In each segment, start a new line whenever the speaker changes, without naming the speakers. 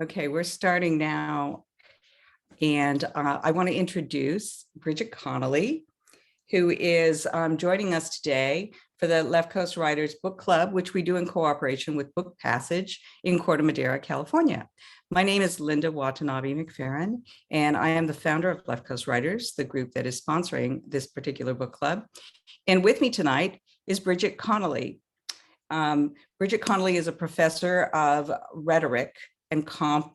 Okay, we're starting now. And I want to introduce Bridget Connelly, who is joining us today for the Left Coast Writers Book Club, which we do in cooperation with Book Passage in Corte Madera, California. My name is Linda Watanabe McFerrin, and I am the founder of Left Coast Writers, the group that is sponsoring this particular book club. And with me tonight is Bridget Connelly. Bridget Connelly is a professor of rhetoric and comp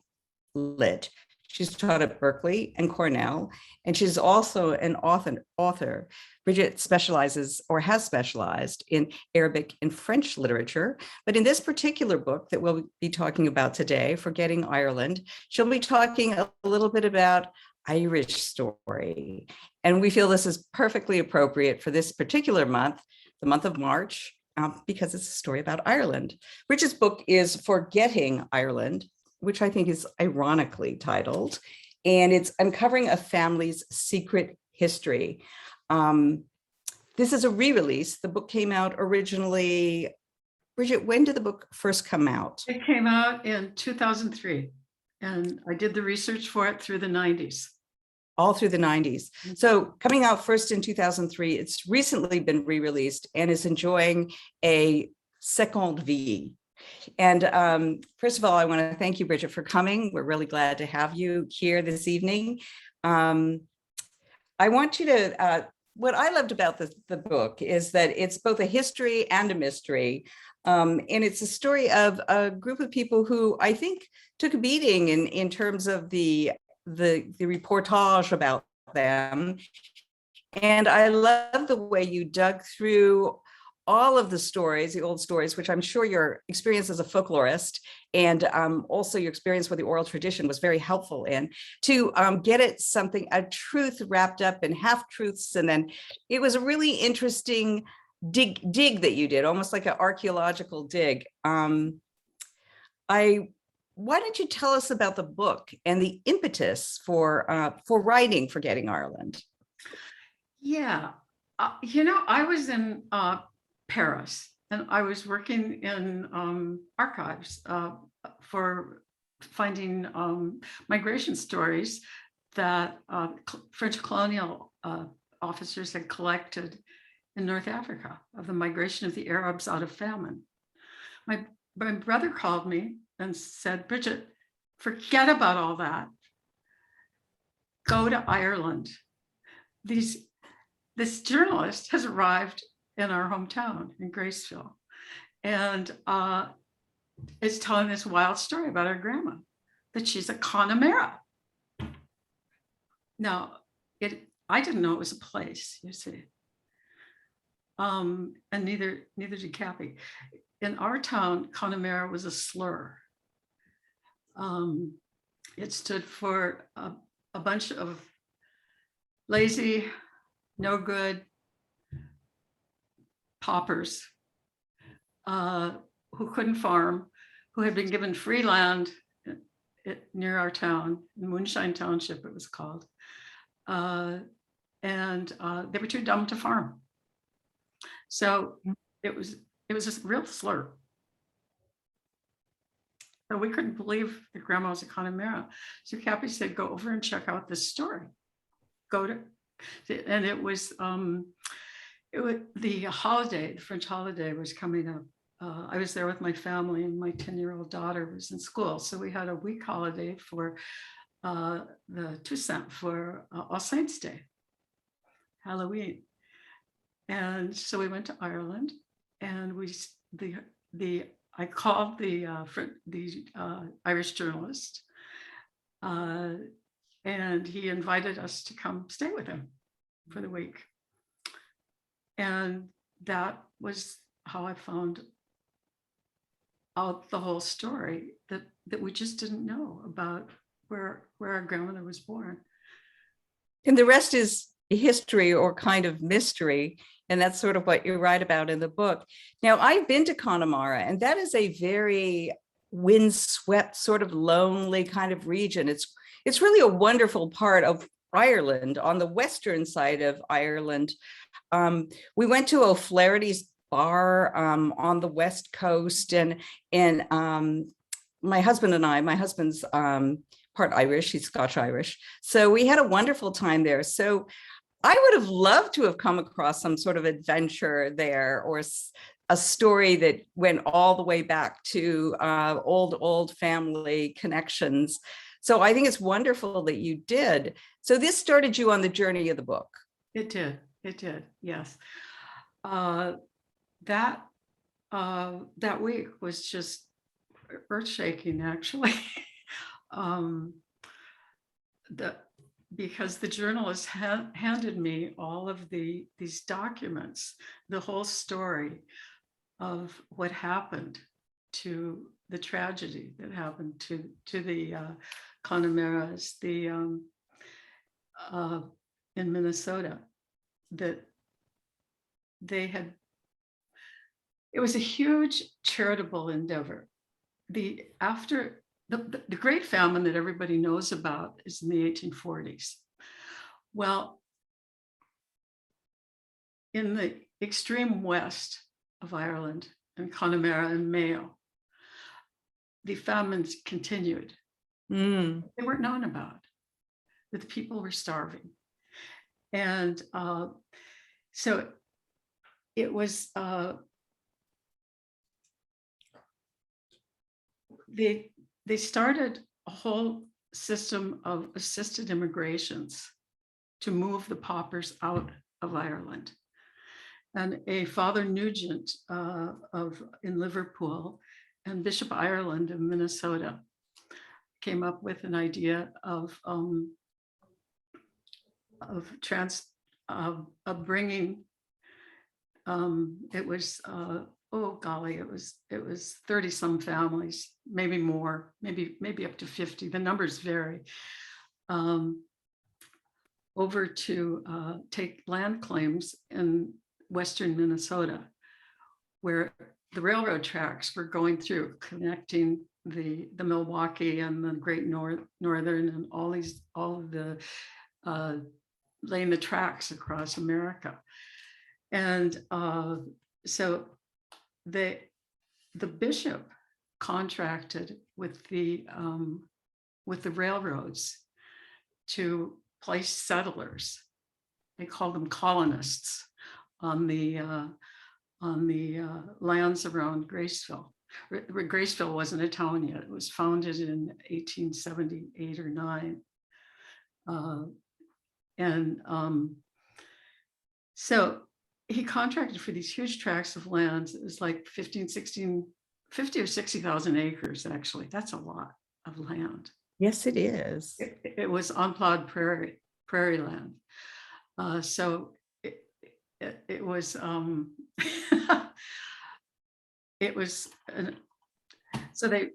lit. She's taught at Berkeley and Cornell, and she's also an author. Bridget specializes or has specialized in Arabic and French literature, but in this particular book that we'll be talking about today, Forgetting Ireland, she'll be talking a little bit about Irish story. And we feel this is perfectly appropriate for this particular month, the month of March, because it's a story about Ireland. Bridget's book is Forgetting Ireland, which I think is ironically titled, and it's uncovering a family's secret history. This is a re-release. The book came out originally. Bridget, when did the book first come out?
It came out in 2003, and I did the research for it through the 90s.
All through the 90s. So coming out first in 2003, it's recently been re-released and is enjoying a seconde vie. And first of all, I want to thank you, Bridget, for coming. We're really glad to have you here this evening. I want you to, what I loved about the book is that it's both a history and a mystery. And it's a story of a group of people who I think took a beating in terms of the reportage about them. And I love the way you dug through all of the stories, the old stories, which I'm sure your experience as a folklorist and also your experience with the oral tradition was very helpful in, to get at something, a truth wrapped up in half-truths. And then it was a really interesting dig that you did, almost like an archaeological dig. Why don't you tell us about the book and the impetus for writing Forgetting Ireland?
Yeah, I was in Paris, and I was working in archives for finding migration stories that French colonial officers had collected in North Africa of the migration of the Arabs out of famine. My brother called me and said, Bridget, forget about all that. Go to Ireland. This journalist has arrived in our hometown in Graceville, and is telling this wild story about her grandma, that she's a Connemara. Now, I didn't know it was a place, you see, and neither did Cappy. In our town, Connemara was a slur. It stood for a bunch of lazy, no good paupers who couldn't farm, who had been given free land near our town, Moonshine Township it was called, and they were too dumb to farm. So it was a real slur. So we couldn't believe that grandma was a Connemara. So Cappy said, go over and check out this story. And it was the holiday, the French holiday was coming up. I was there with my family, and my 10-year-old daughter was in school. So we had a week holiday for the Toussaint, for All Saints Day, Halloween. And so we went to Ireland, and I called the Irish journalist, and he invited us to come stay with him for the week. And that was how I found out the whole story that we just didn't know about where our grandmother was born.
And the rest is history or kind of mystery. And that's sort of what you write about in the book. Now, I've been to Connemara, and that is a very windswept, sort of lonely kind of region. It's really a wonderful part of Ireland, on the western side of Ireland. We went to O'Flaherty's bar on the west coast, and my husband and I, my husband's part Irish, he's Scotch Irish. So we had a wonderful time there. So I would have loved to have come across some sort of adventure there, or a story that went all the way back to old family connections. So I think it's wonderful that you did. So this started you on the journey of the book.
It did, yes. That week was just earth-shaking, actually. Because the journalist handed me all of these documents, the whole story of what happened, to the tragedy that happened to the Connemeras, in Minnesota, that they had. It was a huge charitable endeavor. After the Great Famine that everybody knows about is in the 1840s. Well, in the extreme west of Ireland, and Connemara and Mayo, the famines continued. They weren't known about, that the people were starving. And so it was, they started a whole system of assisted immigrations to move the paupers out of Ireland. And a Father Nugent in Liverpool and Bishop Ireland in Minnesota came up with an idea of bringing. It was oh golly, it was 30 some families, maybe more, maybe up to 50. The numbers vary. Over to take land claims in western Minnesota, where the railroad tracks were going through, connecting the Milwaukee and the Great Northern and all of the laying the tracks across America. And so the bishop contracted with the railroads to place settlers. They called them colonists on the lands around Graceville. Graceville wasn't a town yet. It was founded in 1878 or 9. So he contracted for these huge tracts of lands. It was like 50 or 60,000 acres, actually. That's a lot of land.
Yes, it is.
It was unplowed prairie land. So it was it was so they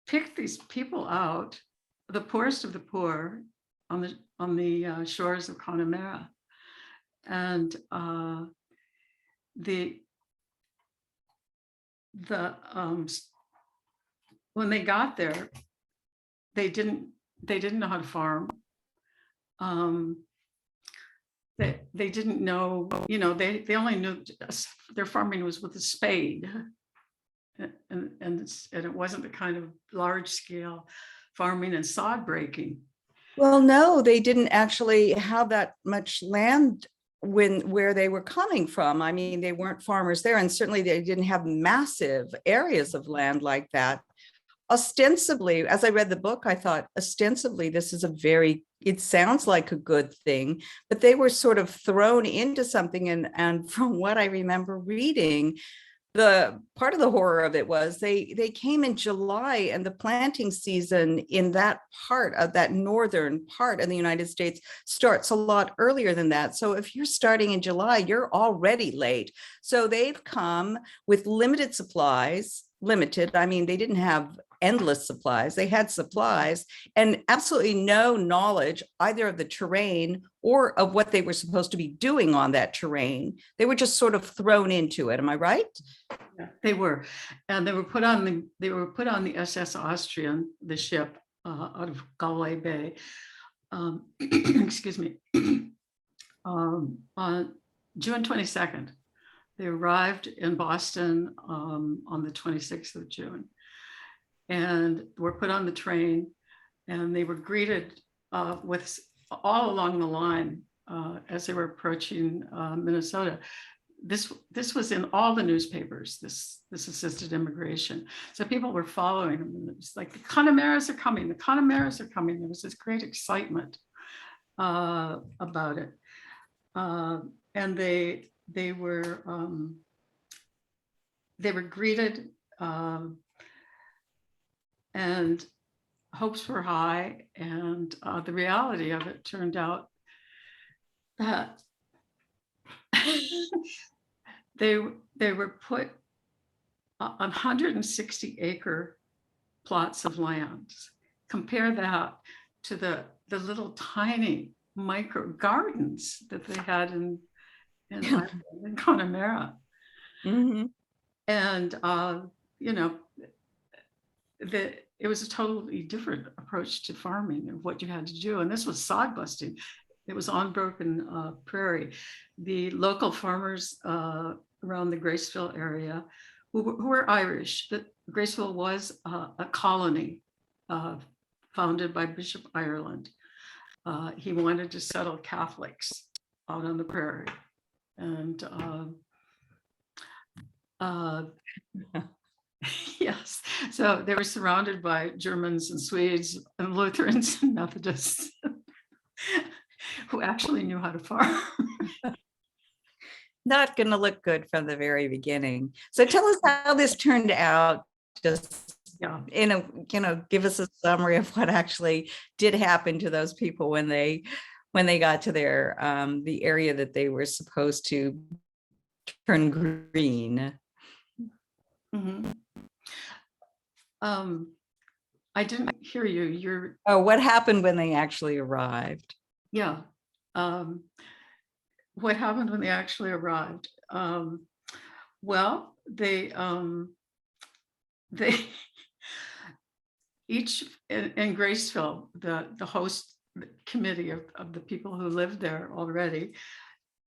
picked these people out, the poorest of the poor, on the shores of Connemara, and when they got there, they didn't know how to farm. They didn't know, they only knew their farming was with a spade, and it wasn't the kind of large scale farming and sod breaking.
Well, no, they didn't actually have that much land where they were coming from. I mean, they weren't farmers there, and certainly they didn't have massive areas of land like that. Ostensibly, as I read the book, I thought ostensibly this is it sounds like a good thing, but they were sort of thrown into something. And from what I remember reading, the part of the horror of it was they came in July, and the planting season in that part of that northern part of the United States starts a lot earlier than that. So if you're starting in July, you're already late. So they've come with limited supplies. I mean, they didn't have endless supplies. They had supplies and absolutely no knowledge either of the terrain or of what they were supposed to be doing on that terrain. They were just sort of thrown into it. Am I right?
Yeah, they were, and they were put on the SS Austrian, the ship out of Galway Bay. Excuse me. On June 22nd. They arrived in Boston on the 26th of June. and were put on the train, and they were greeted with all along the line as they were approaching Minnesota. This was in all the newspapers, this assisted immigration. So people were following them, and it was like, the Connemeras are coming, the Connemeras are coming. There was this great excitement about it. And they were greeted, and hopes were high. And the reality of it turned out that they were put on 160-acre plots of land. Compare that to the little tiny micro gardens that they had in Connemara.
Mhm.
And it was a totally different approach to farming and what you had to do. And this was sod busting. It was unbroken prairie. The local farmers around the Graceville area, who were Irish, that Graceville was a colony founded by Bishop Ireland. He wanted to settle Catholics out on the prairie. And yes, so they were surrounded by Germans and Swedes and Lutherans and Methodists who actually knew how to farm.
Not going to look good from the very beginning. So tell us how this turned out. Just give us a summary of what actually did happen to those people when they got to their the area that they were supposed to turn green.
Mm-hmm. I didn't hear you.
What happened when they actually arrived?
Yeah. What happened when they actually arrived? Well, they each in Graceville, the host committee of the people who lived there already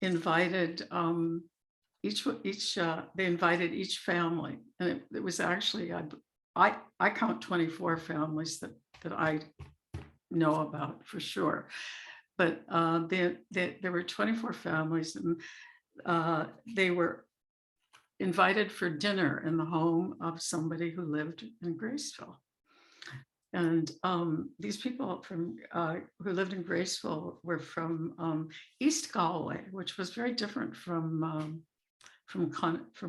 invited they invited each family, and it was actually I count 24 families that I know about for sure, but there were 24 families, and they were invited for dinner in the home of somebody who lived in Graceville. And these people from who lived in Graceville were from East Galway, which was very different from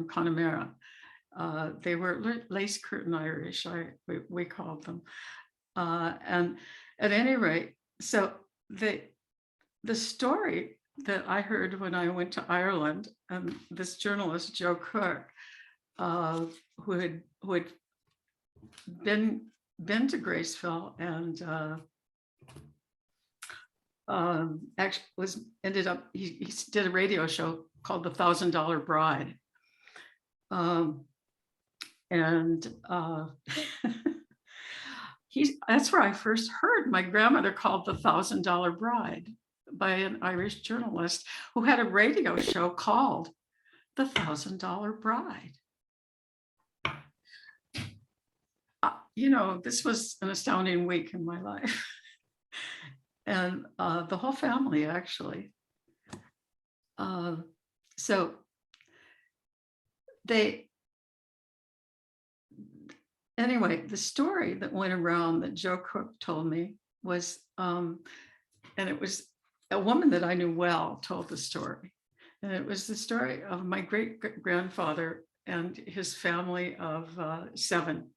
Connemara. They were lace curtain Irish, we called them. And at any rate, so the story that I heard when I went to Ireland, and this journalist, Joe Cook, who had been to Graceville and actually ended up, he did a radio show called The $1,000 Bride. That's where I first heard my grandmother called The $1,000 Bride by an Irish journalist who had a radio show called The $1,000 Bride. This was an astounding week in my life. And the whole family, actually. So anyway, the story that went around that Joe Cook told me was, and it was a woman that I knew well told the story. And it was the story of my great-grandfather and his family of 7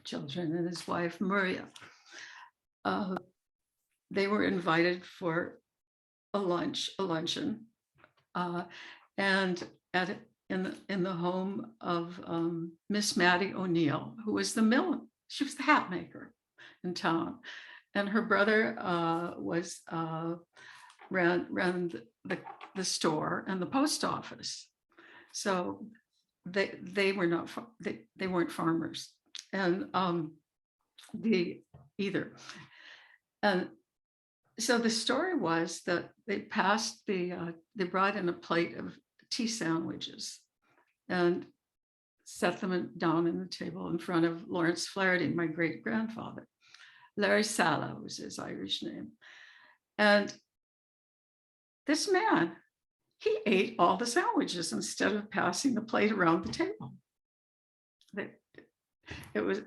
children and his wife, Maria. They were invited for a luncheon, and in the home of Miss Mattie O'Neill, who was she was the hat maker in town, and her brother ran the store and the post office. So they weren't farmers, and either. And so the story was that they brought in a plate of tea sandwiches, and set them down on the table in front of Lawrence Flaherty, my great grandfather. Larry Sala was his Irish name. And this man, he ate all the sandwiches instead of passing the plate around the table. It was,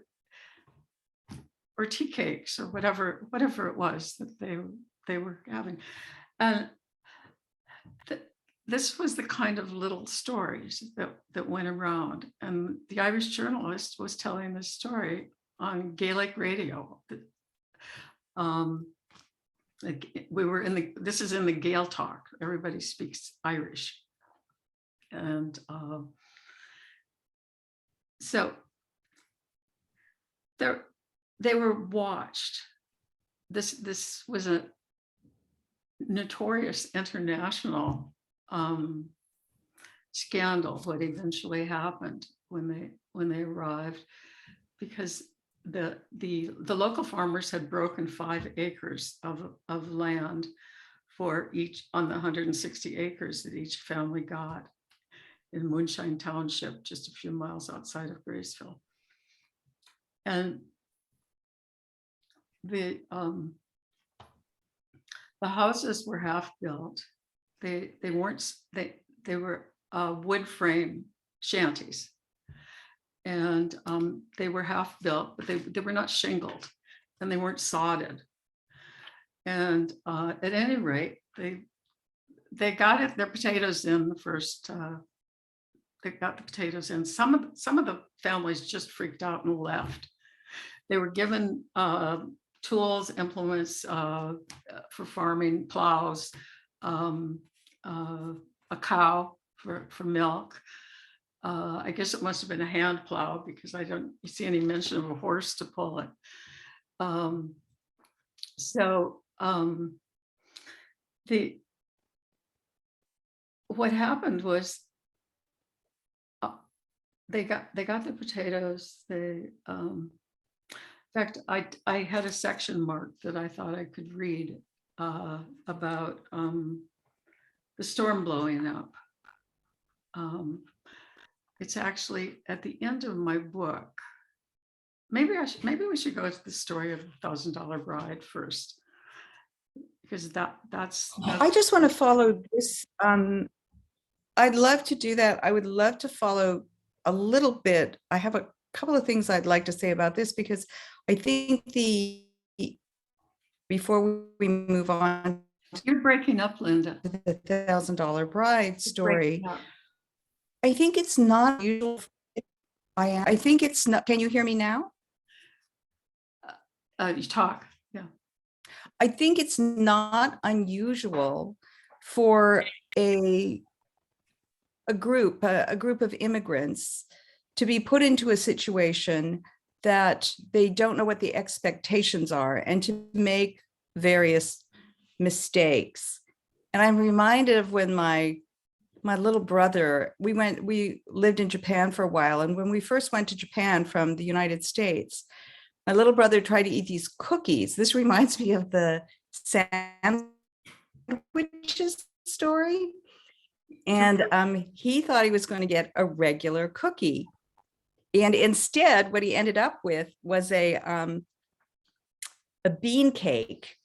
or tea cakes or whatever it was that they were having. And this was the kind of little stories that went around. And the Irish journalist was telling this story on Gaelic radio. We were this is in the Gael talk. Everybody speaks Irish. And so they were watched. This was a notorious international scandal, what eventually happened when they arrived, because the local farmers had broken 5 acres of land for each on the 160 acres that each family got in Moonshine Township, just a few miles outside of Graceville. And the houses were half built. They were wood frame shanties, and they were half built, but they were not shingled, and they weren't sodded. And at any rate, they got their potatoes in the first. They got the potatoes in. Some of the families just freaked out and left. They were given tools, implements for farming, plows, a cow for milk. I guess it must have been a hand plow, because I don't see any mention of a horse to pull it. What happened was they got the potatoes. In fact, I had a section marked that I thought I could read about the storm blowing up. It's actually at the end of my book. Maybe we should go to the story of the $1,000 bride first, because that's
I just want to follow this. I'd love to do that. I would love to follow a little bit. I have a couple of things I'd like to say about this, because I think before we move on,
you're breaking up, Linda.
To the $1,000 bride story, I think it's not usual. I think it's not. Can you hear me now?
You talk. Yeah.
I think it's not unusual for a group of immigrants to be put into a situation that they don't know what the expectations are, and to make various mistakes. And I'm reminded of when my little brother, we lived in Japan for a while, and when we first went to Japan from the United States, my little brother tried to eat these cookies. This reminds me of the sandwiches story. And he thought he was going to get a regular cookie. And instead, what he ended up with was a bean cake.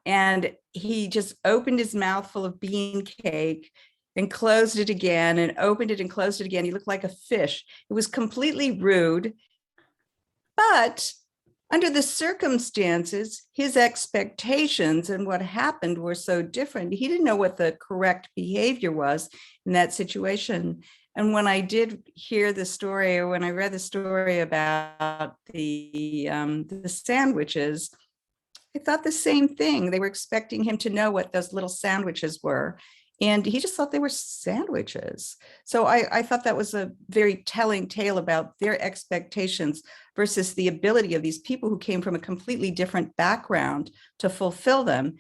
And he just opened his mouth full of bean cake and closed it again, and opened it and closed it again. He looked like a fish. It was completely rude. But under the circumstances, his expectations and what happened were so different. He didn't know what the correct behavior was in that situation. And when I did hear the story, or when I read the story about the sandwiches, I thought the same thing. They were expecting him to know what those little sandwiches were, and he just thought they were sandwiches. So I thought that was a very telling tale about their expectations versus the ability of these people who came from a completely different background to fulfill them.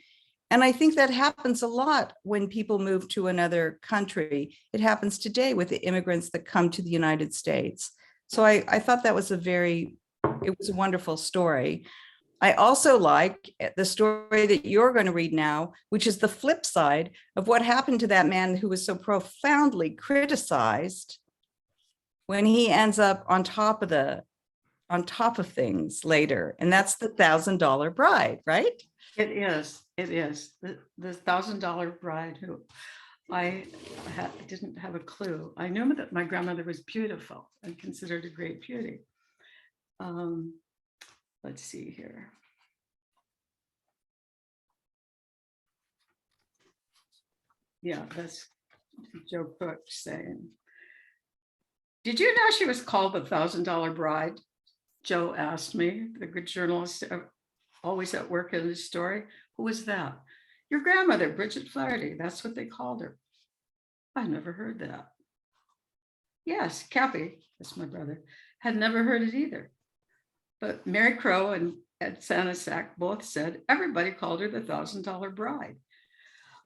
And I think that happens a lot when people move to another country. It happens today with the immigrants that come to the United States. So I thought that was it was a wonderful story. I also like the story that you're going to read now, which is the flip side of what happened to that man who was so profoundly criticized when he ends up on top of things later. And that's the $1,000 bride, right?
It is. It is the $1,000 bride who I didn't have a clue. I knew that my grandmother was beautiful and considered a great beauty. Let's see here. Yeah, that's Joe Cook saying. Did you know she was called the $1,000 bride? Joe asked me, the good journalist, always at work in his story. Who was that? Your grandmother, Bridget Flaherty. That's what they called her. I never heard that. Yes, Cappy, that's my brother, had never heard it either. But Mary Crow and Ed Sanasak both said everybody called her the $1,000 bride.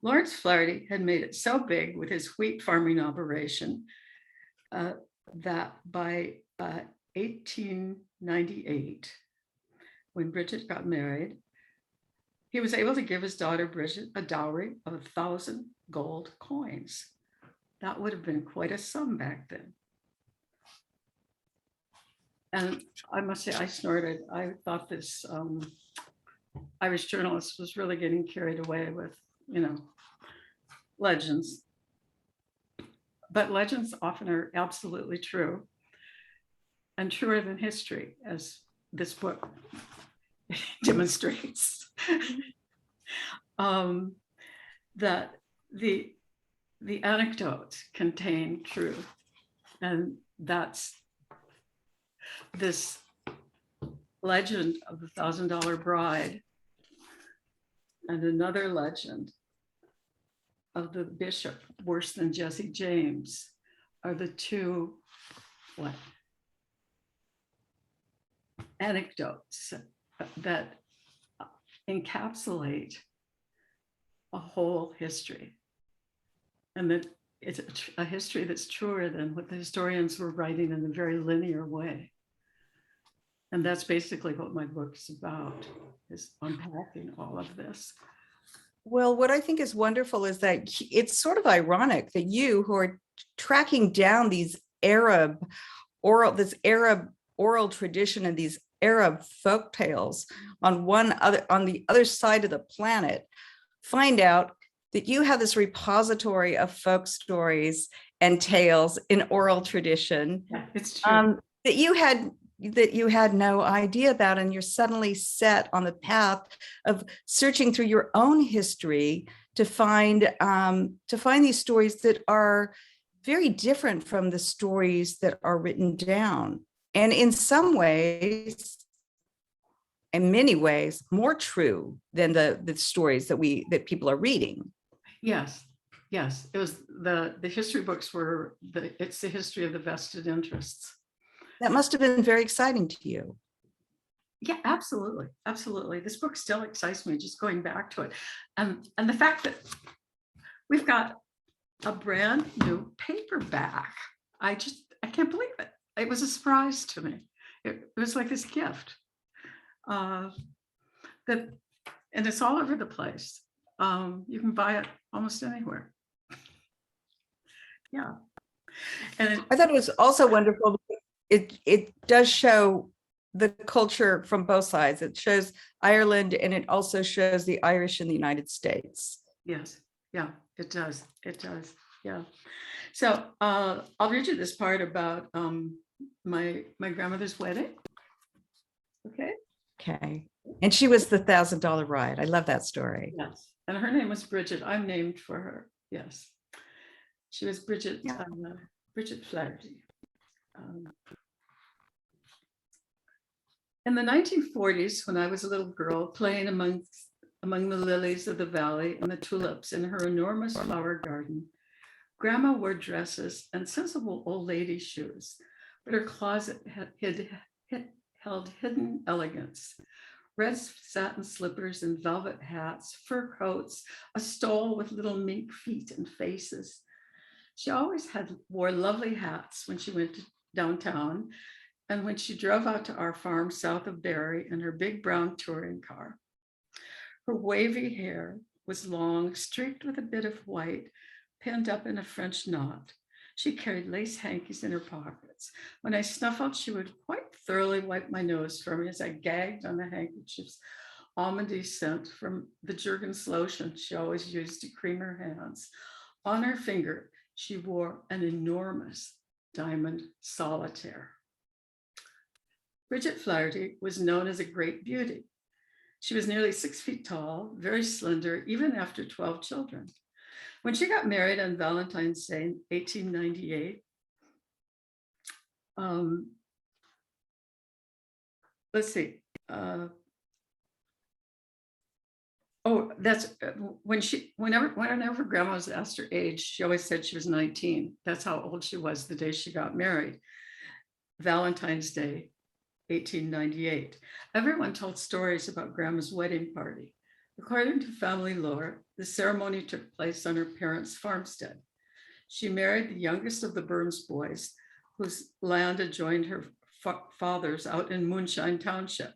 Lawrence Flaherty had made it so big with his wheat farming operation that by 1898, when Bridget got married, he was able to give his daughter Bridget a dowry of 1,000 gold coins. That would have been quite a sum back then. And I must say, I snorted. I thought this Irish journalist was really getting carried away with, legends. But legends often are absolutely true and truer than history, as this book demonstrates. That the anecdotes contain truth, and that's this legend of the $1,000 bride and another legend of the bishop worse than Jesse James are the two anecdotes that encapsulate a whole history, and that it's a history that's truer than what the historians were writing in a very linear way. And that's basically what my book is about, is unpacking all of this.
Well, what I think is wonderful is that it's sort of ironic that you, who are tracking down these Arab oral tradition and these Arab folk tales on the other side of the planet, find out that you have this repository of folk stories and tales in oral tradition.
Yeah, it's true.
That you had no idea about, and you're suddenly set on the path of searching through your own history to find these stories that are very different from the stories that are written down, and in some ways, in many ways, more true than the stories that people are reading.
Yes. It was the history books were it's the history of the vested interests.
That must have been very exciting to you.
Yeah, absolutely. This book still excites me, just going back to it. And the fact that we've got a brand new paperback. I can't believe it. It was a surprise to me. It was like this gift. And it's all over the place. You can buy it almost anywhere. Yeah. And
I thought it was also wonderful. It does show the culture from both sides. It shows Ireland, and it also shows the Irish in the United States.
Yes, yeah, it does. Yeah. So I'll read you this part about my grandmother's wedding.
Okay. And she was the $1,000 bride. I love that story.
Yes. And her name was Bridget. I'm named for her. Yes. She was Bridget, Bridget Flaherty. In the 1940s, when I was a little girl playing among the lilies of the valley and the tulips in her enormous flower garden, Grandma wore dresses and sensible old lady shoes, but her closet held hidden elegance. Red satin slippers and velvet hats, fur coats, a stole with little mink feet and faces. She always wore lovely hats when she went downtown and when she drove out to our farm south of Barrie in her big brown touring car. Her wavy hair was long, streaked with a bit of white, pinned up in a French knot. She carried lace hankies in her pockets. When I snuffled, she would quite thoroughly wipe my nose for me as I gagged on the handkerchief's almondy scent from the Jergens lotion she always used to cream her hands. On her finger, she wore an enormous diamond solitaire. Bridget Flaherty was known as a great beauty. She was nearly 6 feet tall, very slender, even after 12 children. When she got married on Valentine's Day in 1898, let's see. That's whenever grandma was asked her age, she always said she was 19. That's how old she was the day she got married. Valentine's Day, 1898. Everyone told stories about grandma's wedding party. According to family lore, the ceremony took place on her parents' farmstead. She married the youngest of the Burns boys, whose land adjoined her father's out in Moonshine Township.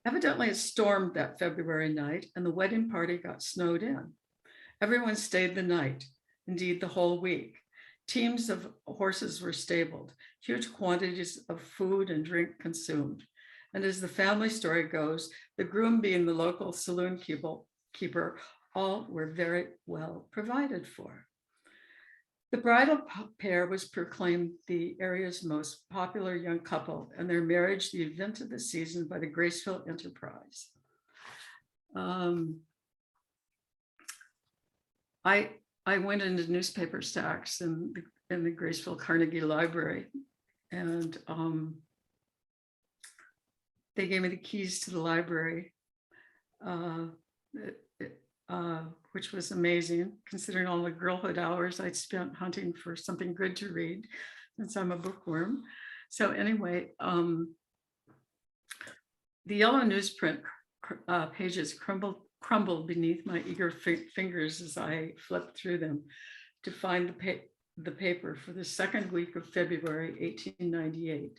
Evidently, it stormed that February night, and the wedding party got snowed in. Everyone stayed the night, indeed the whole week. Teams of horses were stabled, huge quantities of food and drink consumed. And as the family story goes, the groom being the local saloon keeper, all were very well provided for. The bridal pair was proclaimed the area's most popular young couple, and their marriage the event of the season by the Graceville Enterprise. I went into newspaper stacks in the Graceville Carnegie Library, and they gave me the keys to the library, which was amazing, considering all the girlhood hours I'd spent hunting for something good to read, since I'm a bookworm. So anyway, the yellow newsprint pages crumbled beneath my eager fingers as I flipped through them to find the paper for the second week of February, 1898.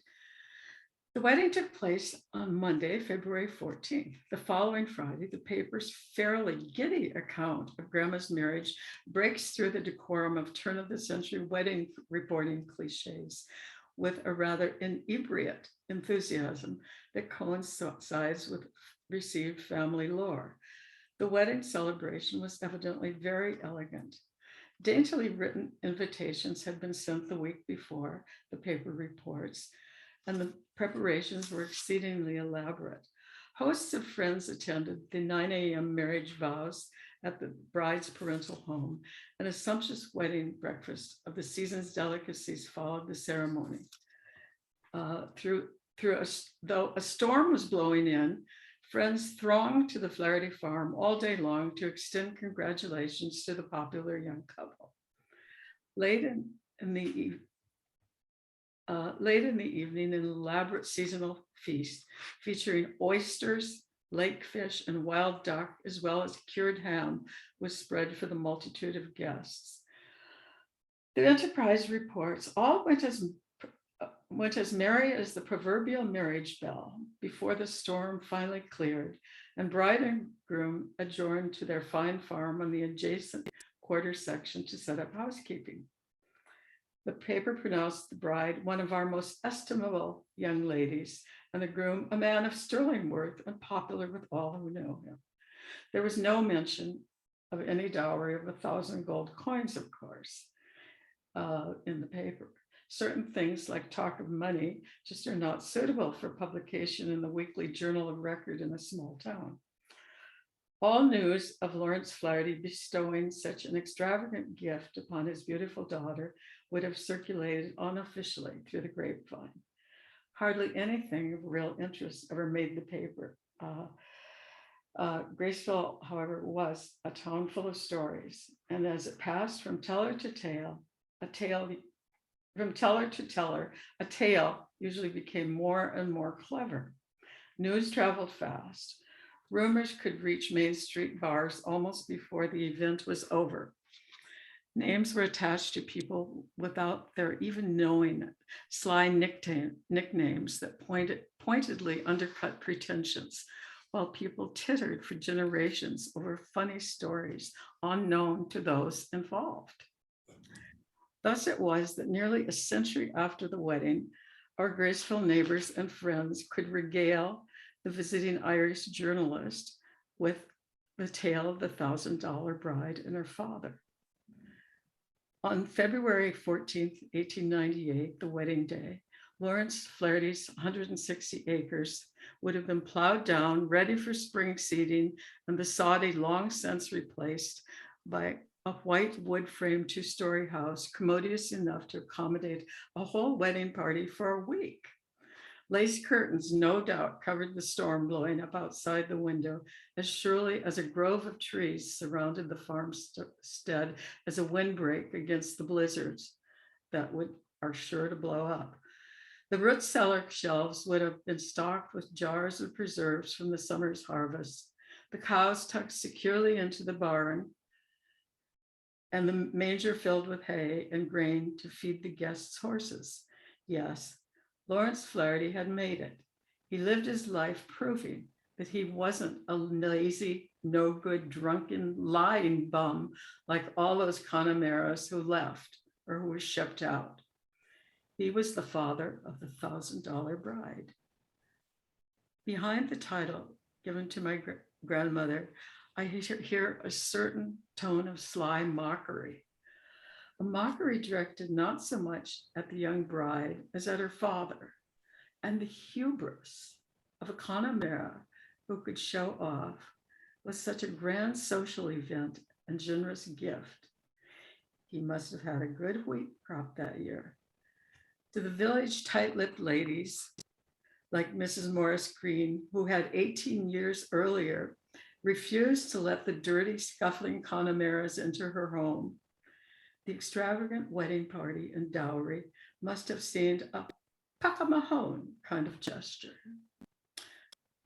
The wedding took place on Monday, February 14th. The following Friday, the paper's fairly giddy account of grandma's marriage breaks through the decorum of turn-of-the-century wedding reporting cliches with a rather inebriate enthusiasm that coincides with received family lore. The wedding celebration was evidently very elegant. Daintily written invitations had been sent the week before, the paper reports, and the preparations were exceedingly elaborate. Hosts of friends attended the 9 a.m. marriage vows at the bride's parental home, and a sumptuous wedding breakfast of the season's delicacies followed the ceremony. Though a storm was blowing in, friends thronged to the Flaherty farm all day long to extend congratulations to the popular young couple. Late in the evening, an elaborate seasonal feast featuring oysters, lake fish, and wild duck, as well as cured ham, was spread for the multitude of guests. The Enterprise reports all went as merry as the proverbial marriage bell before the storm finally cleared, and bride and groom adjourned to their fine farm on the adjacent quarter section to set up housekeeping. The paper pronounced the bride one of our most estimable young ladies, and the groom a man of sterling worth and popular with all who know him. There was no mention of any dowry of 1,000 gold coins, of course, in the paper. Certain things like talk of money just are not suitable for publication in the weekly journal of record in a small town. All news of Lawrence Flaherty bestowing such an extravagant gift upon his beautiful daughter would have circulated unofficially through the grapevine. Hardly anything of real interest ever made the paper. Graceville, however, was a town full of stories, and as it passed from teller to tale, from teller to teller, a tale usually became more and more clever. News traveled fast. Rumors could reach Main Street bars almost before the event was over. Names were attached to people without their even knowing it, sly nicknames that pointedly undercut pretensions, while people tittered for generations over funny stories unknown to those involved. Thus it was that nearly a century after the wedding, our Graceville neighbors and friends could regale the visiting Irish journalist with the tale of the $1,000 bride and her father. On February 14th, 1898, the wedding day, Lawrence Flaherty's 160 acres would have been plowed down, ready for spring seeding, and the soddy long since replaced by a white wood frame two-story house, commodious enough to accommodate a whole wedding party for a week. Lace curtains, no doubt, covered the storm blowing up outside the window as surely as a grove of trees surrounded the farmstead as a windbreak against the blizzards that are sure to blow up. The root cellar shelves would have been stocked with jars of preserves from the summer's harvest, the cows tucked securely into the barn, and the manger filled with hay and grain to feed the guests' horses. Yes, Lawrence Flaherty had made it. He lived his life proving that he wasn't a lazy, no good, drunken, lying bum like all those Connemeras who left or who were shipped out. He was the father of the $1,000 bride. Behind the title given to my grandmother, I hear a certain tone of sly mockery. A mockery directed not so much at the young bride as at her father, and the hubris of a Connemara who could show off with such a grand social event and generous gift. He must have had a good wheat crop that year. To the village tight-lipped ladies like Mrs. Morris Green, who had 18 years earlier refused to let the dirty, scuffling Connemeras into her home, the extravagant wedding party and dowry must have seemed a Pacamahone kind of gesture.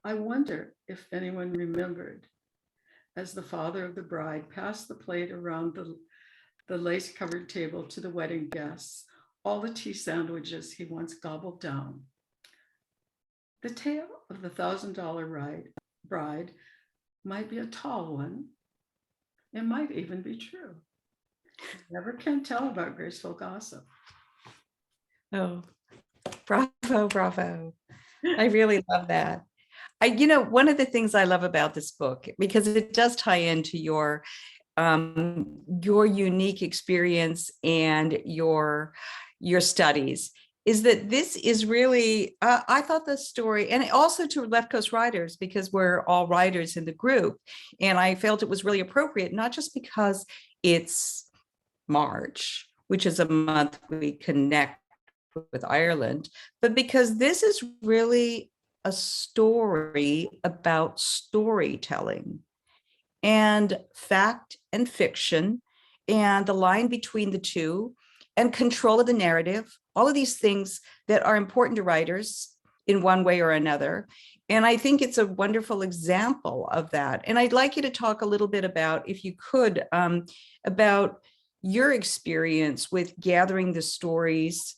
I wonder if anyone remembered, as the father of the bride passed the plate around the lace-covered table to the wedding guests, all the tea sandwiches he once gobbled down. The tale of the $1,000 bride might be a tall one. It might even be true. Never can tell about Graceville gossip.
Oh, bravo, bravo. I really love that. One of the things I love about this book, because it does tie into your unique experience and your studies, is that this is really, I thought the story, and also to Left Coast writers, because we're all writers in the group, and I felt it was really appropriate, not just because it's March, which is a month we connect with Ireland, but because this is really a story about storytelling and fact and fiction and the line between the two and control of the narrative, all of these things that are important to writers in one way or another. And I think it's a wonderful example of that. And I'd like you to talk a little bit about, if you could, about your experience with gathering the stories,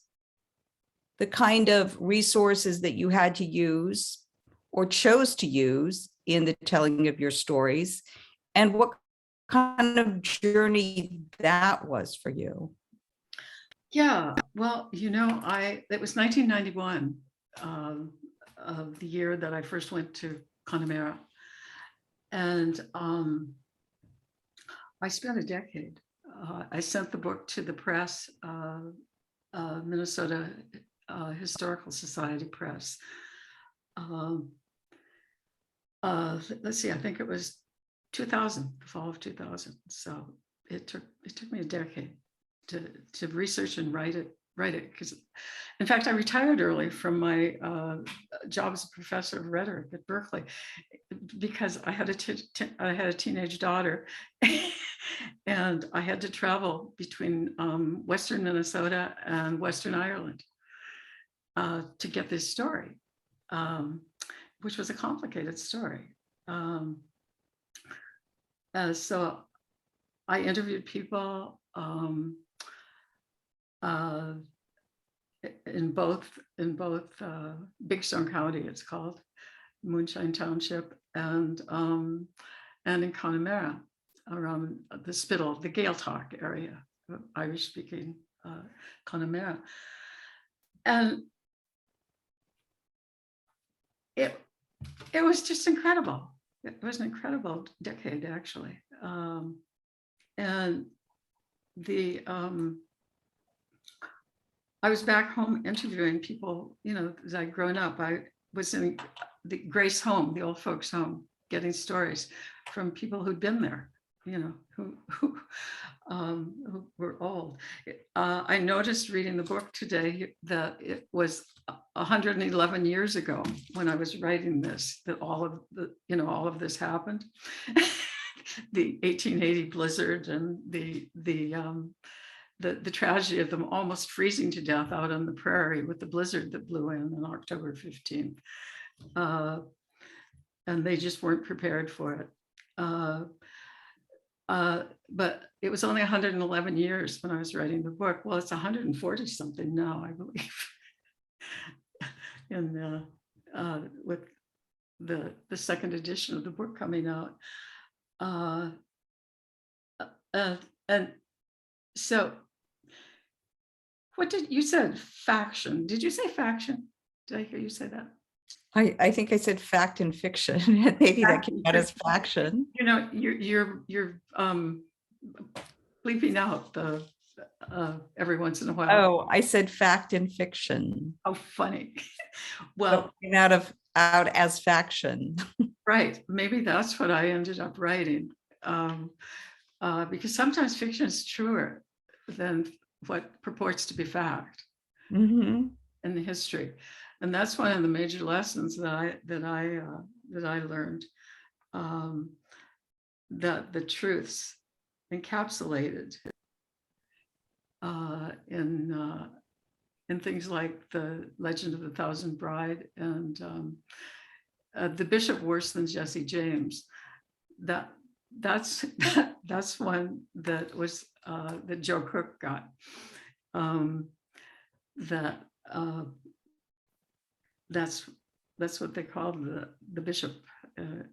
the kind of resources that you had to use or chose to use in the telling of your stories, and what kind of journey that was for you.
Yeah, well, it was 1991, of the year that I first went to Connemara. And I spent a decade. I sent the book to the press, Minnesota Historical Society Press. Let's see, I think it was 2000, the fall of 2000. So it took me a decade to research and write it because, in fact, I retired early from my job as a professor of rhetoric at Berkeley because I had a teenage daughter and I had to travel between Western Minnesota and Western Ireland to get this story, which was a complicated story. So I interviewed people in both Big Stone County, it's called Moonshine Township, and in Connemara, around the Spittle, the Gaeltacht area, Irish-speaking Connemara. And it was just incredible. It was an incredible decade, actually. And I was back home interviewing people, as I'd grown up. I was in the Grace home, the old folks' home, getting stories from people who'd been there, who were old. I noticed reading the book today that it was 111 years ago when I was writing this, that all of this happened. The 1880 blizzard and the tragedy of them almost freezing to death out on the prairie with the blizzard that blew in on October 15th. And they just weren't prepared for it. But it was only 111 years when I was writing the book. Well, it's 140 something now, I believe. And with the second edition of the book coming out. And so what did you said faction? Did you say faction? Did I hear you say that?
I think I said fact and fiction. Maybe that came out as faction.
You're bleeping out the every once in a while.
Oh, I said fact and fiction.
How funny. Well,
came out as faction.
Right. Maybe that's what I ended up writing. Because sometimes fiction is truer than what purports to be fact in the history. And that's one of the major lessons that I learned, that the truths encapsulated in things like the Legend of the Thousand Bride and The Bishop Worse Than Jesse James. That's one that was that Joe Cook got. That's what they called the bishop by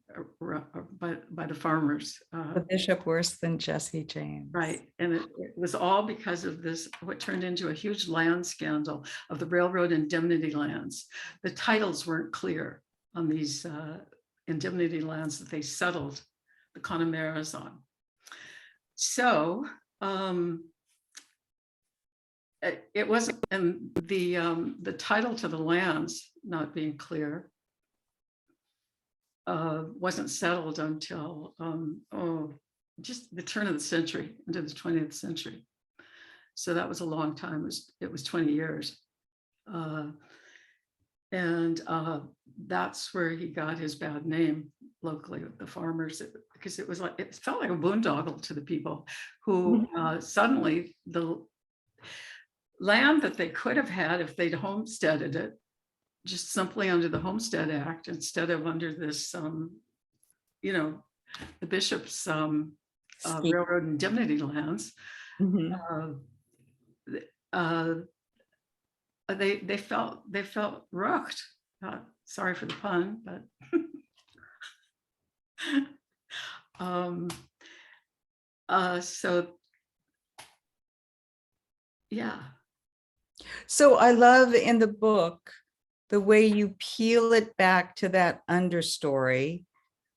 the farmers.
The Bishop Worse Than Jesse James.
Right, and it was all because of this, what turned into a huge land scandal of the railroad indemnity lands. The titles weren't clear on these indemnity lands that they settled the Connemeras on. So it wasn't, and the title to the lands not being clear wasn't settled until just the turn of the century, into the 20th century. So that was a long time. It was 20 years. And that's where he got his bad name locally with the farmers, because it felt like a boondoggle to the people who suddenly the land that they could have had if they'd homesteaded it, just simply under the Homestead Act instead of under this, the bishop's railroad indemnity lands. They felt rooked. Sorry for the pun, but so yeah.
So I love in the book the way you peel it back to that understory,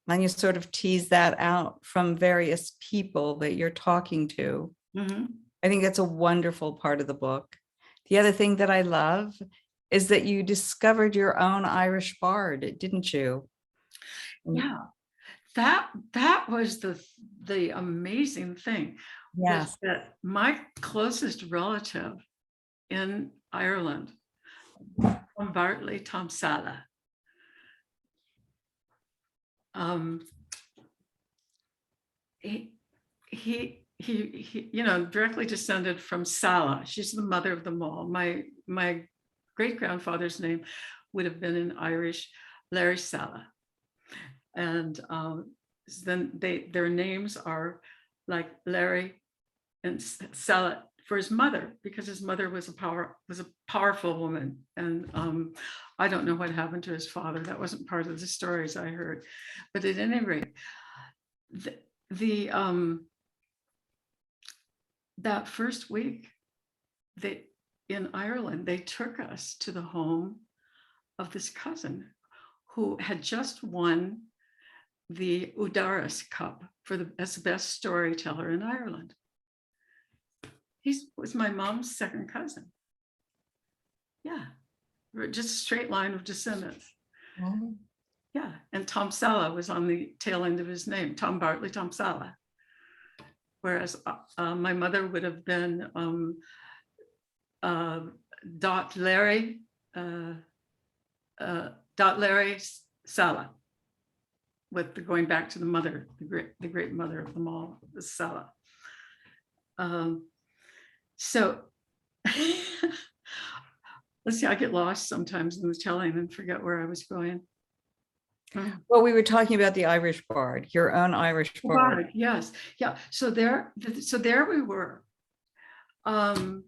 and you sort of tease that out from various people that you're talking to. I think that's a wonderful part of the book. The other thing that I love is that you discovered your own Irish bard, didn't you?
Yeah, that was the amazing thing.
Yes.
That my closest relative in Ireland, from Bartley, Tom Sala, he directly descended from Sala. She's the mother of them all. My great grandfather's name would have been in Irish Larry Sala, and then their names are like Larry and Sala for his mother, because his mother was a powerful woman, and I don't know what happened to his father. That wasn't part of the stories I heard, but at any rate, that first week in Ireland, they took us to the home of this cousin who had just won the Udaris Cup as the best storyteller in Ireland. He was my mom's second cousin. Yeah, just a straight line of descendants.
Oh.
Yeah, and Tom Sala was on the tail end of his name, Tom Bartley, Tom Sala. Whereas my mother would have been Dot Larry Sala, with the going back to the mother, the great mother of them all, the Sala. So let's see, I get lost sometimes in the telling and forget where I was going.
Well, we were talking about the Irish bard, your own Irish bard.
Yes, yeah. So there we were. And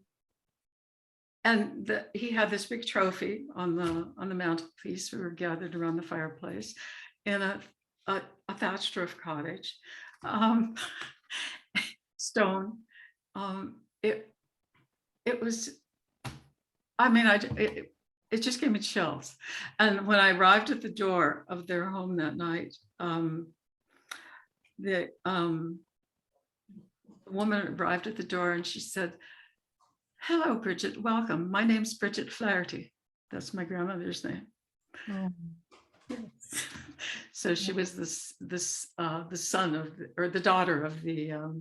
he had this big trophy on the mantelpiece. We were gathered around the fireplace in a thatched roof cottage, stone. It was, I mean, it just gave me chills. And when I arrived at the door of their home that night, the woman arrived at the door and she said, "Hello, Bridget, welcome. My name's Bridget Flaherty." That's my grandmother's name.
Oh.
Yes. So she was the son of, or the daughter of the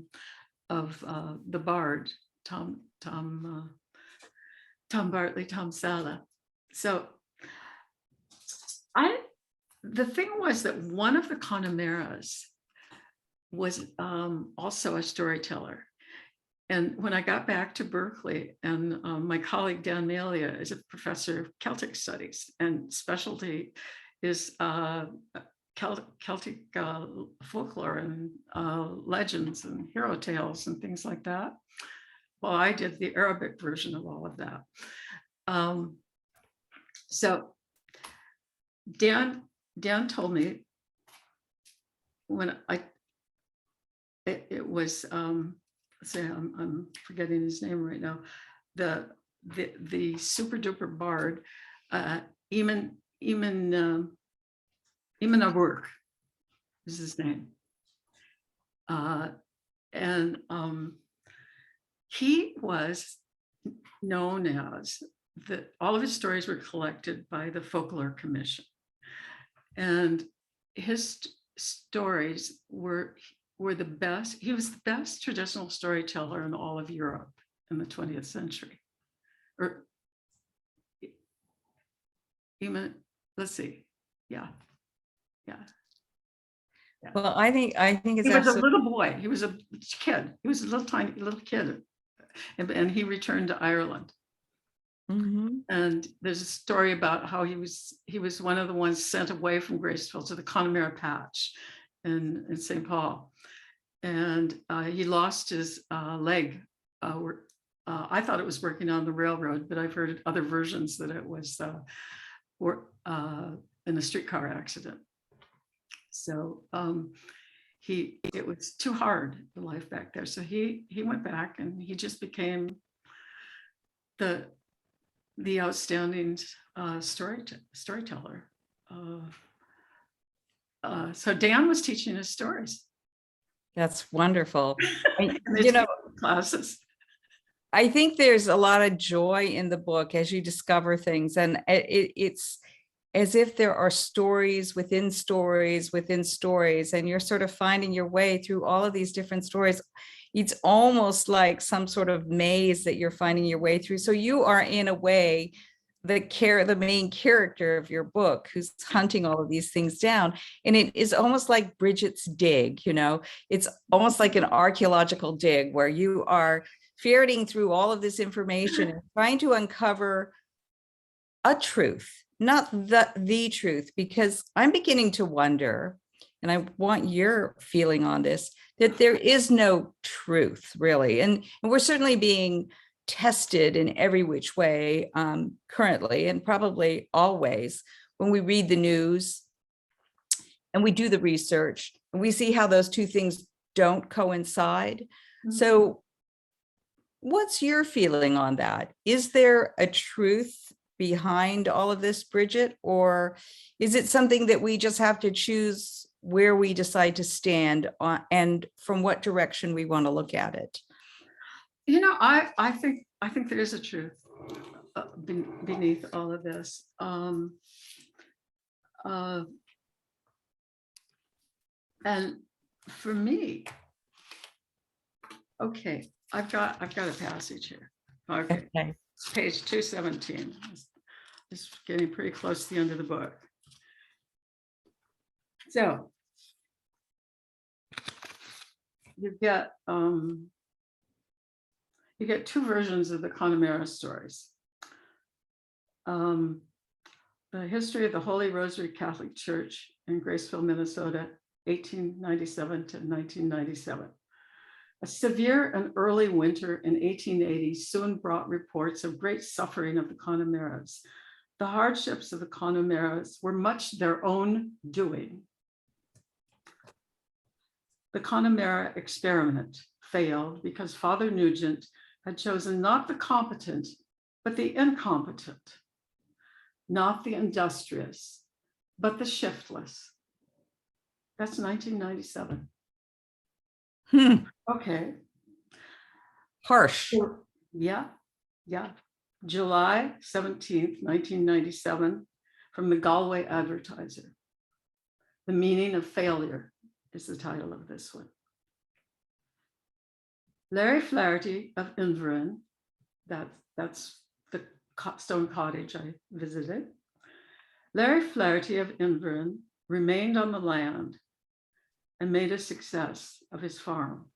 bard, Tom Bartley, Tom Sala. So the thing was that one of the Connemeras was also a storyteller. And when I got back to Berkeley, and my colleague Dan Malia is a professor of Celtic studies, and specialty is Celtic folklore and legends and hero tales and things like that. Well, I did the Arabic version of all of that. So Dan told me when it was say I'm forgetting his name right now, the super duper bard, Eamon O'Rourke is his name, and he was known as all of his stories were collected by the Folklore Commission, and his stories were the best. He was the best traditional storyteller in all of Europe in the 20th century. Or even, let's see, yeah.
Well, I think it's
he was a little boy. He was a kid. He was a tiny little kid, and he returned to Ireland.
Mm-hmm.
And there's a story about how he was one of the ones sent away from Graceville to the Connemara Patch in St. Paul, and he lost his leg. I thought it was working on the railroad, but I've heard other versions that it was in a streetcar accident. So it was too hard, the life back there. So he went back and he just became the outstanding storyteller. So Dan was teaching his stories.
That's wonderful.
Classes.
I think there's a lot of joy in the book as you discover things, and it's as if there are stories within stories within stories, and you're sort of finding your way through all of these different stories. It's almost like some sort of maze that you're finding your way through. So you are, in a way, the main character of your book, who's hunting all of these things down. And it is almost like Bridget's dig, it's almost like an archaeological dig where you are ferreting through all of this information and trying to uncover a truth, not the truth, because I'm beginning to wonder, and I want your feeling on this, that there is no truth really. And we're certainly being tested in every which way currently, and probably always, when we read the news and we do the research and we see how those two things don't coincide. Mm-hmm. So what's your feeling on that? Is there a truth behind all of this, Bridget, or is it something that we just have to choose where we decide to stand on and from what direction we want to look at it?
I think there is a truth beneath all of this. And for me, okay, I've got a passage here. Okay, page 217. It's getting pretty close to the end of the book. So you get two versions of the Connemara stories. The history of the Holy Rosary Catholic Church in Graceville, Minnesota, 1897 to 1997. A severe and early winter in 1880 soon brought reports of great suffering of the Connemaras. The hardships of the Connemaras were much their own doing. The Connemara experiment failed because Father Nugent had chosen not the competent, but the incompetent, not the industrious, but the shiftless. That's 1997. Okay.
Harsh.
Yeah. July 17th, 1997, from the Galway Advertiser. The Meaning of Failure is the title of this one. Larry Flaherty of Immigrant, that's the stone cottage I visited. Larry Flaherty of Immigrant remained on the land and made a success of his farm.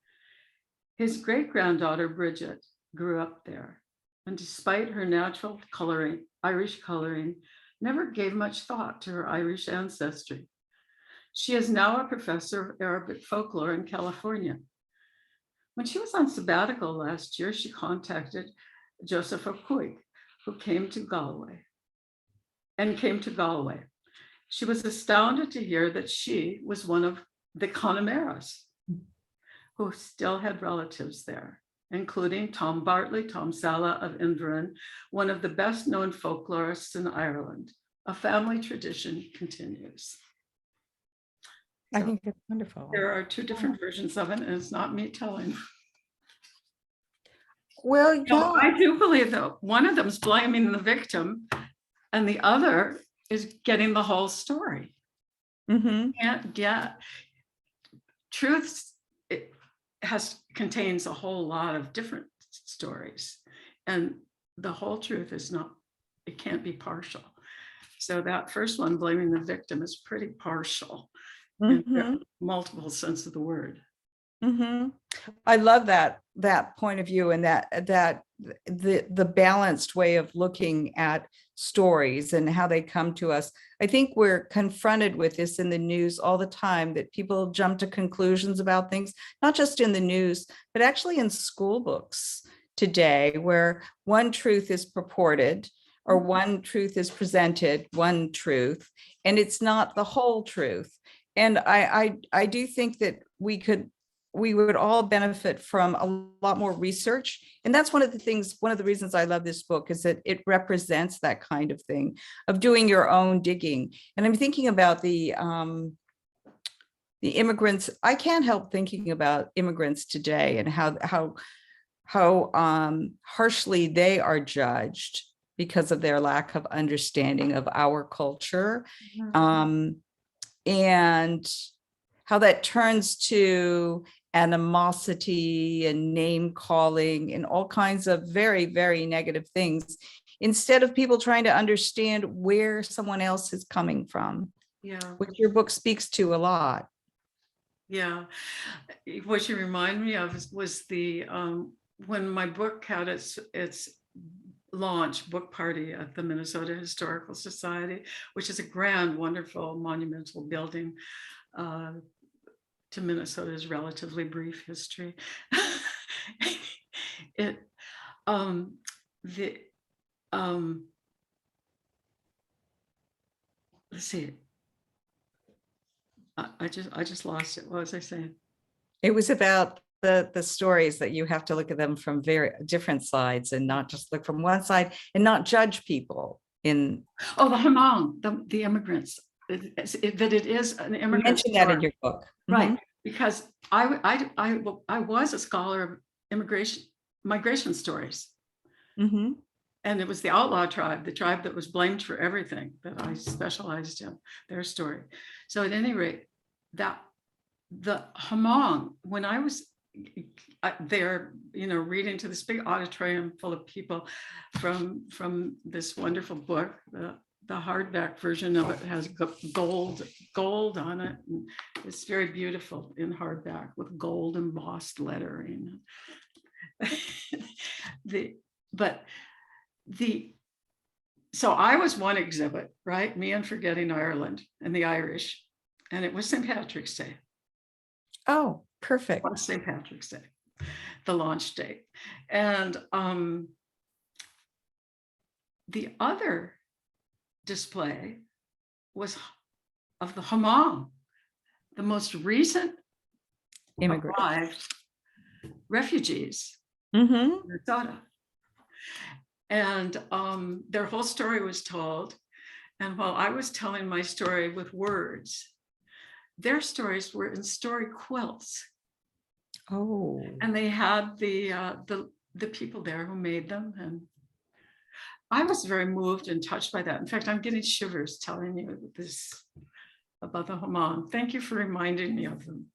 His great-granddaughter, Bridget, grew up there, and despite her natural coloring, Irish coloring, never gave much thought to her Irish ancestry. She is now a professor of Arabic folklore in California. When she was on sabbatical last year, she contacted Joseph O'Coig, who came to Galway. She was astounded to hear that she was one of the Connemaras, who still had relatives there, including Tom Bartley, Tom Sala of Inverness, one of the best known folklorists in Ireland. A family tradition continues.
I think it's wonderful.
There are two different versions of it, and it's not me telling.
Well, yeah.
I do believe that one of them is blaming the victim, and the other is getting the whole story. Yeah. Truth contains a whole lot of different stories, and the whole truth is not, it can't be partial. So that first one, blaming the victim, is pretty partial in multiple sense of the word.
I love that point of view, and that the balanced way of looking at stories and how they come to us. I think we're confronted with this in the news all the time, that people jump to conclusions about things, not just in the news, but actually in school books today, where one truth is purported or one truth is presented, one truth, and it's not the whole truth. And I do think that we would all benefit from a lot more research. And that's one of the reasons I love this book, is that it represents that kind of thing, of doing your own digging. And I'm thinking about the immigrants. I can't help thinking about immigrants today and how harshly they are judged because of their lack of understanding of our culture. And how that turns to animosity and name calling and all kinds of very, very negative things, instead of people trying to understand where someone else is coming from.
Yeah.
Which your book speaks to a lot.
Yeah. What you remind me of was the when my book had its launch book party at the Minnesota Historical Society, which is a grand, wonderful, monumental building to Minnesota's relatively brief history. Let's see. I just lost it. What was I saying?
It was about the stories that you have to look at them from very different sides and not just look from one side and not judge people in.
Oh, the Hmong, the immigrants, that it is an
You
immigrant
mentioned that in
story.
your book.
Right, because I was a scholar of migration stories.
Mm-hmm.
And it was the outlaw tribe, the tribe that was blamed for everything, that I specialized in their story. So at any rate, that the Hmong, when I was there, reading to this big auditorium full of people from this wonderful book, the hardback version of it has gold on it. And it's very beautiful in hardback with gold embossed lettering. So I was one exhibit, right? Me and Forgetting Ireland and the Irish. And it was St. Patrick's Day.
Oh, perfect.
On St. Patrick's Day, the launch date. And the other display was of the Hmong, the most recent
Immigrant.
arrived refugees
Mm-hmm.
in Minnesota. And their whole story was told. And while I was telling my story with words, their stories were in story quilts.
Oh.
And they had the people there who made them. And I was very moved and touched by that. In fact, I'm getting shivers telling you this about the Hmong. Thank you for reminding me of them.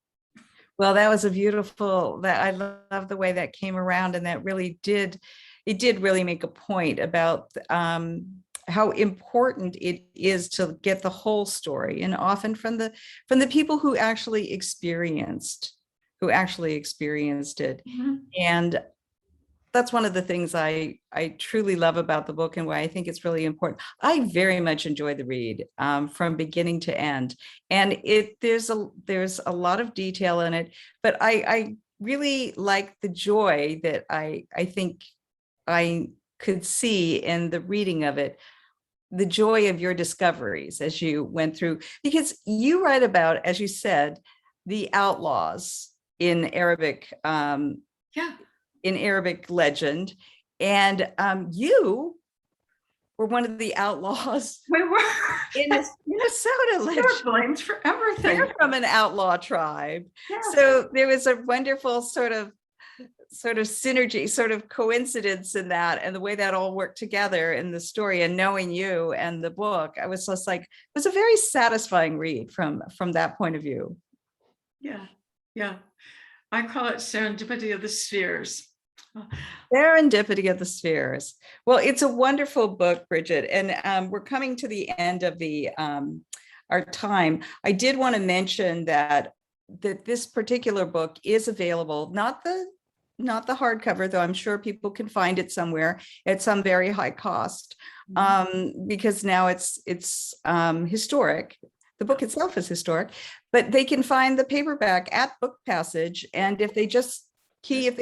Well, that was a beautiful, that I love the way that came around, and that really did really make a point about how important it is to get the whole story, and often from the people who actually experienced it. Mm-hmm. And that's one of the things I truly love about the book, and why I think it's really important. I very much enjoy the read from beginning to end, and there's a lot of detail in it, but I really like the joy that I think I could see in the reading of it, the joy of your discoveries as you went through, because you write about, as you said, the outlaws in Arabic. In Arabic legend, and you were one of the outlaws.
We were
in Minnesota legend.
We were blamed for everything.
You're from an outlaw tribe,
yeah.
So there was a wonderful sort of synergy, sort of coincidence in that, and the way that all worked together in the story. And knowing you and the book, I was just like, it was a very satisfying read from that point of view.
Yeah. I call it serendipity of the spheres.
Serendipity of the Spheres. Well, it's a wonderful book, Bridget, and we're coming to the end of our time. I did want to mention that this particular book is available, not the hardcover, though I'm sure people can find it somewhere at some very high cost, because now it's historic. The book itself is historic, but they can find the paperback at Book Passage, and if they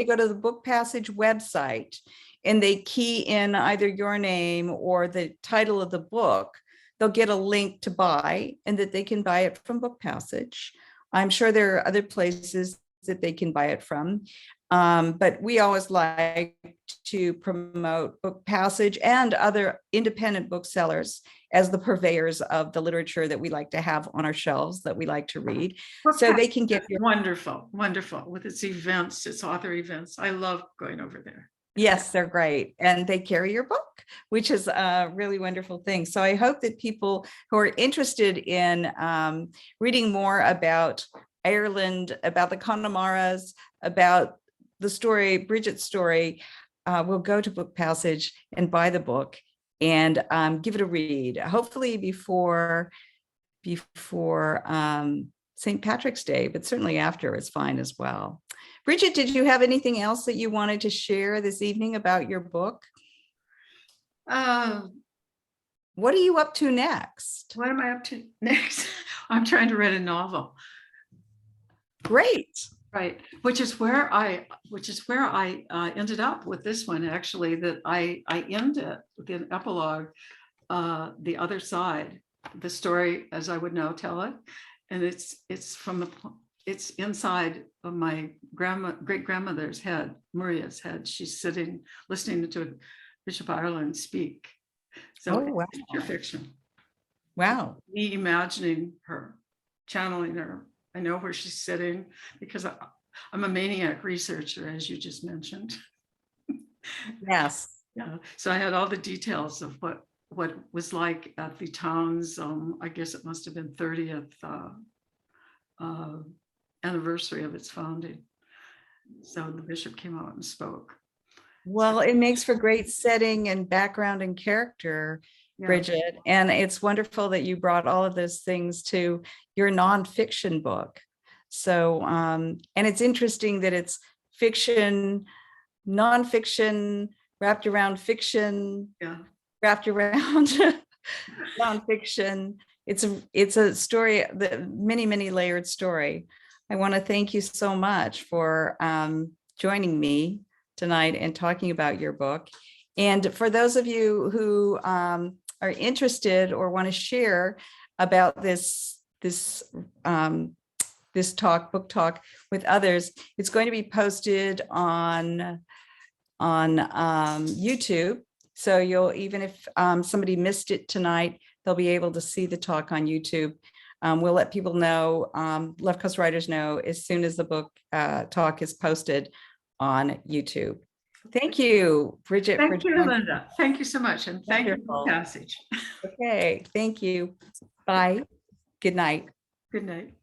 go to the Book Passage website and they key in either your name or the title of the book, they'll get a link to buy, and that they can buy it from Book Passage. I'm sure there are other places that they can buy it from. But we always like to promote Book Passage and other independent booksellers as the purveyors of the literature that we like to have on our shelves, that we like to read. So they can get
wonderful with its events, its author events. I love going over there.
Yes, they're great. And they carry your book, which is a really wonderful thing. So I hope that people who are interested in reading more about Ireland, about the Connemara's, about the story, Bridget's story, will go to Book Passage and buy the book and give it a read, hopefully before St. Patrick's Day, but certainly after is fine as well. Bridget, did you have anything else that you wanted to share this evening about your book? What are you up to next?
What am I up to next? I'm trying to write a novel.
Great.
Right, which is where I ended up with this one, actually, that I end it with an epilogue, the other side, the story as I would now tell it, and it's it's inside of my great grandmother's head, Maria's head. She's sitting listening to Bishop Ireland speak. So
Oh, wow.
it's pure fiction.
Wow.
Me imagining her, channeling her. I know where she's sitting because I'm a maniac researcher, as you just mentioned.
Yes.
Yeah. So I had all the details of what it was like at the town's, I guess it must have been 30th anniversary of its founding. So the bishop came out and spoke.
Well, it makes for great setting and background and character,
Yeah.
Bridget. And it's wonderful that you brought all of those things to your nonfiction book. So, and it's interesting that it's fiction, nonfiction, wrapped around fiction,
Yeah.
wrapped around nonfiction. It's a story, the many layered story. I want to thank you so much for joining me tonight and talking about your book. And for those of you who are interested or want to share about this book talk with others, it's going to be posted on YouTube. So you'll, even if somebody missed it tonight, they'll be able to see the talk on YouTube. We'll let people know, Left Coast Writers know, as soon as the book talk is posted on YouTube. Thank you, Bridget.
Thank you, Linda. Thank you so much. And thank you for the passage.
Okay, thank you. Bye. Good night.
Good night.